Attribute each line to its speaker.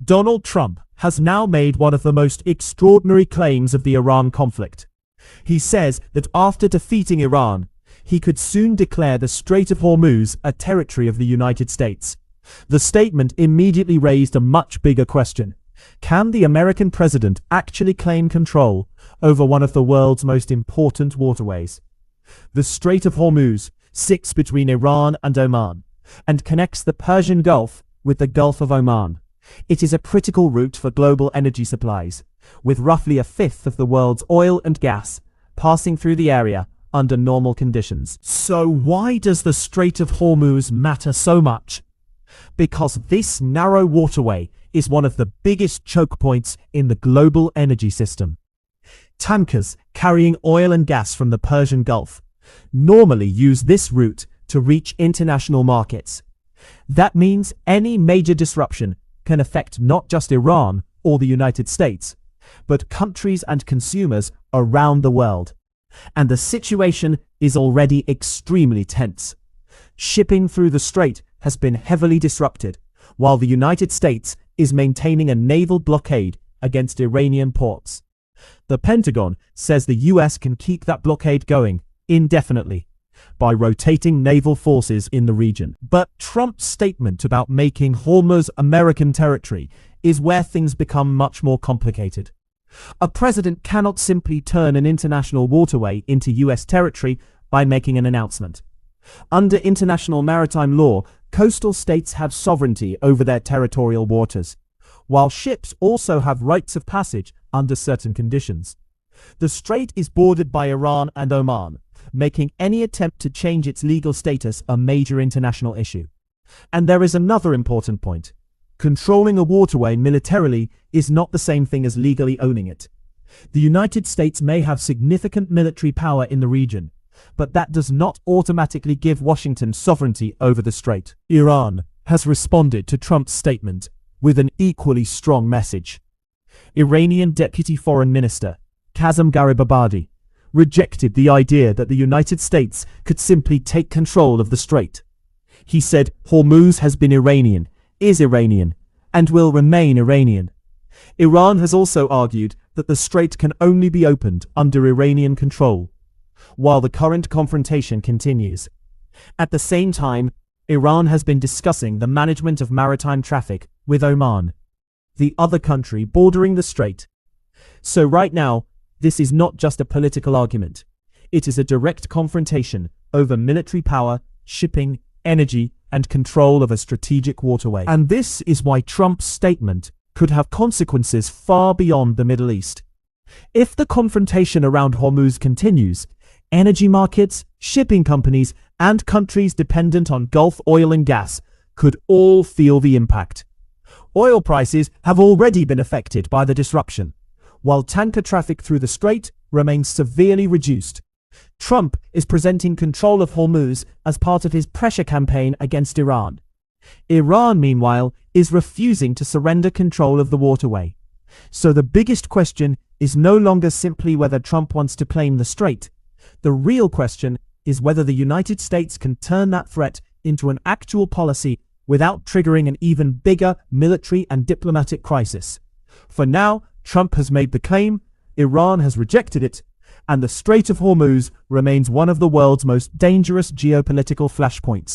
Speaker 1: Donald Trump has now made one of the most extraordinary claims of the Iran conflict. He says that after defeating Iran, he could soon declare the Strait of Hormuz a territory of the United States. The statement immediately raised a much bigger question. Can the American president actually claim control over one of the world's most important waterways? The Strait of Hormuz sits between Iran and Oman and connects the Persian Gulf with the Gulf of Oman. It is a critical route for global energy supplies, with roughly a fifth of the world's oil and gas passing through the area under normal conditions. So why does the Strait of Hormuz matter so much? Because this narrow waterway is one of the biggest choke points in the global energy system. Tankers carrying oil and gas from the Persian Gulf normally use this route to reach international markets. That means any major disruption can affect not just Iran or the United States, but countries and consumers around the world. And the situation is already extremely tense. Shipping through the strait has been heavily disrupted, while the United States is maintaining a naval blockade against Iranian ports. The Pentagon says the US can keep that blockade going indefinitely by rotating naval forces in the region. But Trump's statement about making Hormuz American territory is where things become much more complicated. A president cannot simply turn an international waterway into US territory by making an announcement. Under international maritime law, coastal states have sovereignty over their territorial waters, while ships also have rights of passage under certain conditions. The strait is bordered by Iran and Oman, making any attempt to change its legal status a major international issue. And there is another important point. Controlling a waterway militarily is not the same thing as legally owning it. The United States may have significant military power in the region, but that does not automatically give Washington sovereignty over the strait. Iran has responded to Trump's statement with an equally strong message. Iranian Deputy Foreign Minister Kazem Garibabadi rejected the idea that the United States could simply take control of the strait. He said Hormuz has been Iranian, is Iranian, and will remain Iranian. Iran has also argued that the strait can only be opened under Iranian control, while the current confrontation continues. At the same time, Iran has been discussing the management of maritime traffic with Oman, the other country bordering the strait. So right now, this is not just a political argument. It is a direct confrontation over military power, shipping, energy, and control of a strategic waterway. And this is why Trump's statement could have consequences far beyond the Middle East. If the confrontation around Hormuz continues, energy markets, shipping companies, and countries dependent on Gulf oil and gas could all feel the impact. Oil prices have already been affected by the disruption, while tanker traffic through the strait remains severely reduced. Trump is presenting control of Hormuz as part of his pressure campaign against Iran. Iran, meanwhile, is refusing to surrender control of the waterway. So the biggest question is no longer simply whether Trump wants to claim the strait. The real question is whether the United States can turn that threat into an actual policy without triggering an even bigger military and diplomatic crisis. For now, Trump has made the claim, Iran has rejected it, and the Strait of Hormuz remains one of the world's most dangerous geopolitical flashpoints.